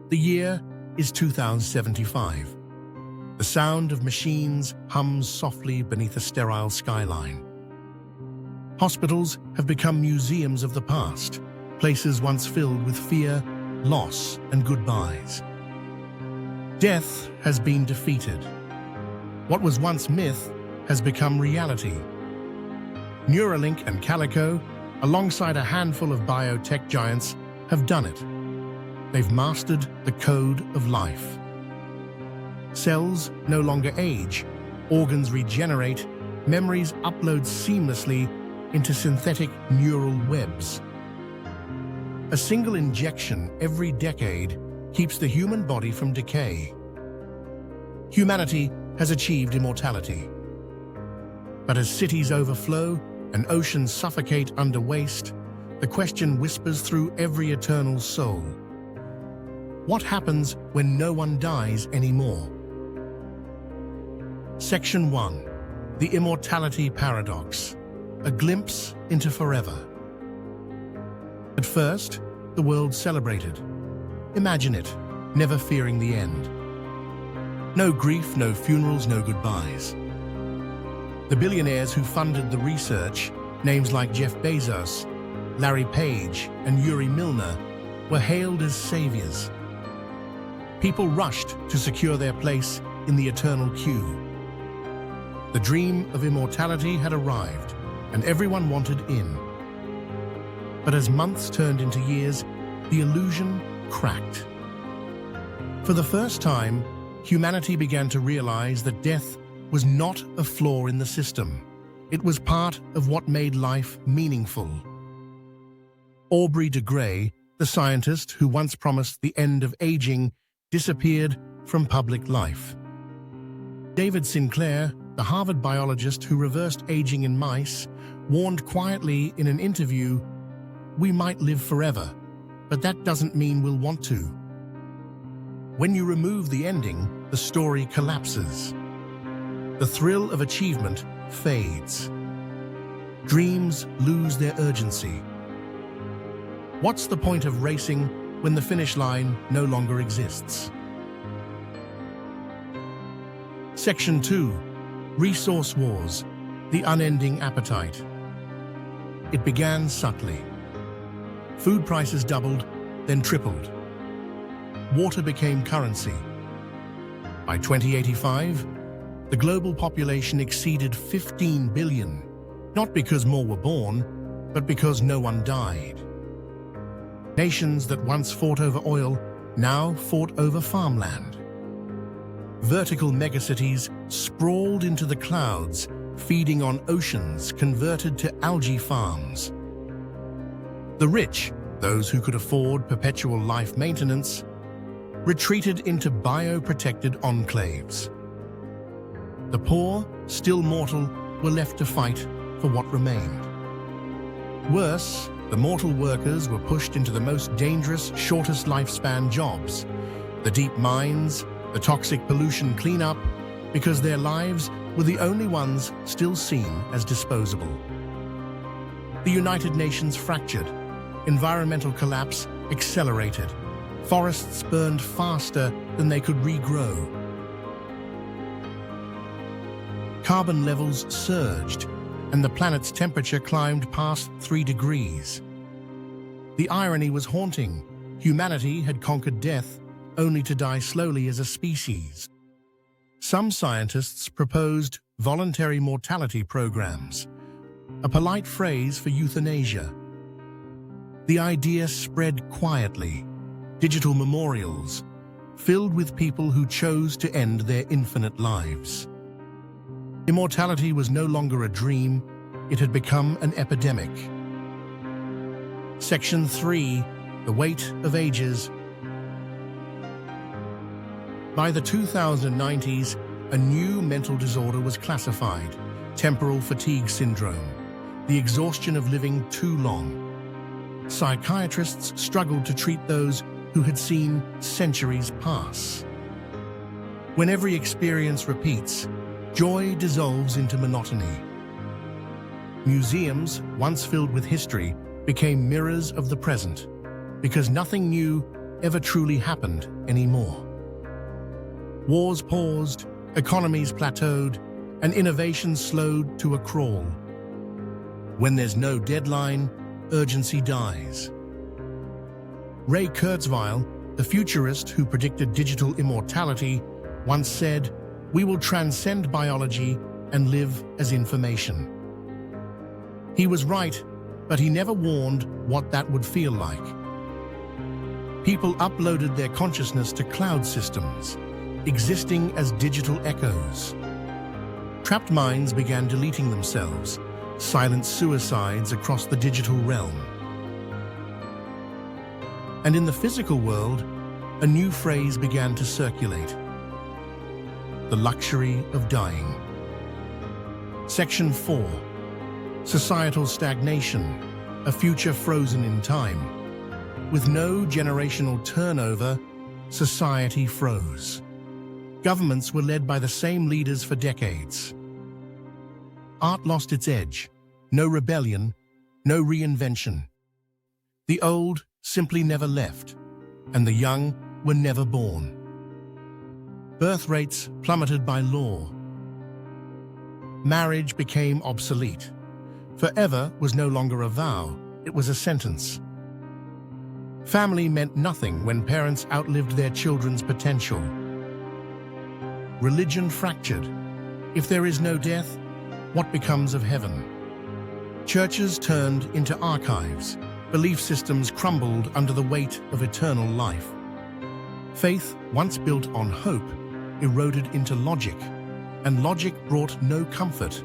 The year is 2075. The sound of machines hums softly beneath a sterile skyline. Hospitals have become museums of the past, places once filled with fear, loss, and goodbyes. Death has been defeated. What was once myth has become reality. Neuralink and Calico, alongside a handful of biotech giants, have done it. They've mastered the code of life. Cells no longer age, organs regenerate, memories upload seamlessly into synthetic neural webs. A single injection every decade keeps the human body from decay. Humanity has achieved immortality. But as cities overflow and oceans suffocate under waste, the question whispers through every eternal soul. What happens when no one dies anymore? Section 1. The Immortality Paradox. A glimpse into forever. At first, the world celebrated. Imagine it, never fearing the end. No grief, no funerals, no goodbyes. The billionaires who funded the research, names like Jeff Bezos, Larry Page, and Yuri Milner, were hailed as saviors. People rushed to secure their place in the eternal queue. The dream of immortality had arrived, and everyone wanted in. But as months turned into years, the illusion cracked. For the first time, humanity began to realize that death was not a flaw in the system. It was part of what made life meaningful. Aubrey de Grey, the scientist who once promised the end of aging, disappeared from public life. David Sinclair, the Harvard biologist who reversed aging in mice, warned quietly in an interview, "We might live forever, but that doesn't mean we'll want to." When you remove the ending, the story collapses. The thrill of achievement fades. Dreams lose their urgency. What's the point of racing when the finish line no longer exists? Section 2. Resource Wars. The Unending Appetite. It began subtly. Food prices doubled, then tripled. Water became currency. By 2085, the global population exceeded 15 billion, not because more were born, but because no one died. Nations that once fought over oil now fought over farmland. Vertical megacities sprawled into the clouds, feeding on oceans converted to algae farms. The rich, those who could afford perpetual life maintenance, retreated into bioprotected enclaves. The poor, still mortal, were left to fight for what remained. Worse, the mortal workers were pushed into the most dangerous, shortest lifespan jobs, the deep mines, the toxic pollution cleanup, because their lives were the only ones still seen as disposable. The United Nations fractured. Environmental collapse accelerated. Forests burned faster than they could regrow. Carbon levels surged, and the planet's temperature climbed past 3 degrees. The irony was haunting. Humanity had conquered death, only to die slowly as a species. Some scientists proposed voluntary mortality programs, a polite phrase for euthanasia. The idea spread quietly, digital memorials, filled with people who chose to end their infinite lives. Immortality was no longer a dream, it had become an epidemic. Section 3. The Weight of Ages. By the 2090s, a new mental disorder was classified, temporal fatigue syndrome, the exhaustion of living too long. Psychiatrists struggled to treat those who had seen centuries pass. When every experience repeats, joy dissolves into monotony. Museums, once filled with history, became mirrors of the present, because nothing new ever truly happened anymore. Wars paused, economies plateaued, and innovation slowed to a crawl. When there's no deadline, urgency dies. Ray Kurzweil, the futurist who predicted digital immortality, once said, "We will transcend biology and live as information." He was right, but he never warned what that would feel like. People uploaded their consciousness to cloud systems, existing as digital echoes. Trapped minds began deleting themselves, silent suicides across the digital realm. And in the physical world, a new phrase began to circulate: the luxury of dying. Section 4. Societal stagnation, a future frozen in time. With no generational turnover, society froze. Governments were led by the same leaders for decades. Art lost its edge. No rebellion, no reinvention. The old simply never left, and the young were never born. Birth rates plummeted by law. Marriage became obsolete. Forever was no longer a vow, it was a sentence. Family meant nothing when parents outlived their children's potential. Religion fractured. If there is no death, what becomes of heaven? Churches turned into archives. Belief systems crumbled under the weight of eternal life. Faith, once built on hope, eroded into logic, and logic brought no comfort.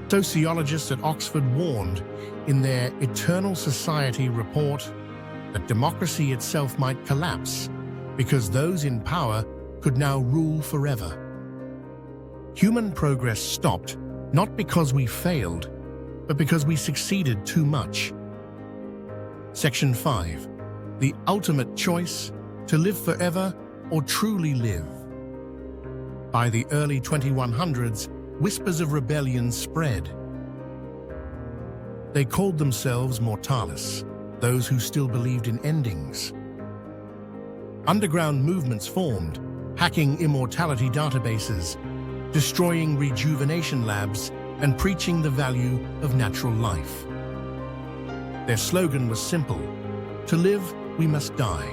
Sociologists at Oxford warned in their Eternal Society report that democracy itself might collapse because those in power could now rule forever. Human progress stopped, not because we failed, but because we succeeded too much. Section 5. The ultimate choice: to live forever or truly live. By the early 2100s, whispers of rebellion spread. They called themselves mortalis, those who still believed in endings. Underground movements formed, hacking immortality databases, destroying rejuvenation labs, and preaching the value of natural life. Their slogan was simple: to live, we must die.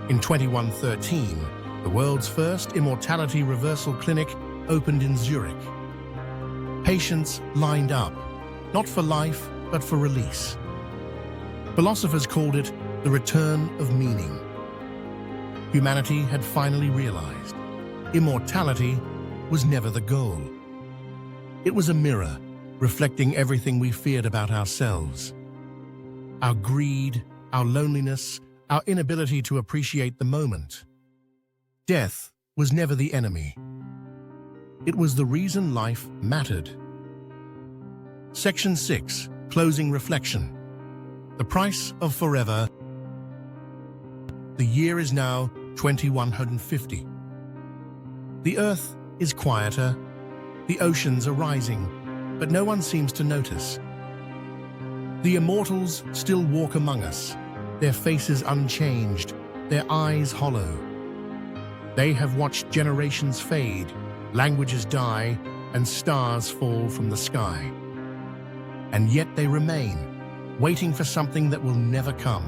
In 2113, the world's first immortality reversal clinic opened in Zurich. Patients lined up, not for life, but for release. Philosophers called it the return of meaning. Humanity had finally realized immortality was never the goal. It was a mirror, reflecting everything we feared about ourselves. Our greed, our loneliness, our inability to appreciate the moment. Death was never the enemy. It was the reason life mattered. Section 6. Closing reflection. The price of forever. The year is now 2150. The earth is quieter. The oceans are rising, but no one seems to notice. The immortals still walk among us, their faces unchanged, their eyes hollow. They have watched generations fade, languages die, and stars fall from the sky. And yet they remain, waiting for something that will never come.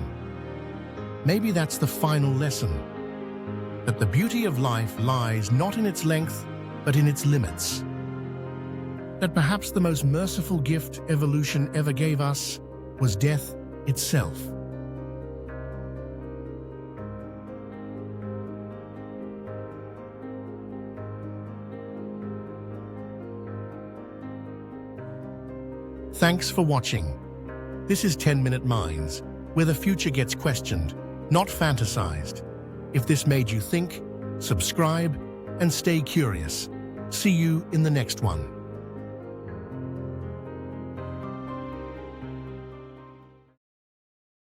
Maybe that's the final lesson, that the beauty of life lies not in its length, but in its limits. That perhaps the most merciful gift evolution ever gave us was death itself. Thanks for watching. This is 10-Minute Minds, where the future gets questioned, not fantasized. If this made you think, subscribe and stay curious. See you in the next one.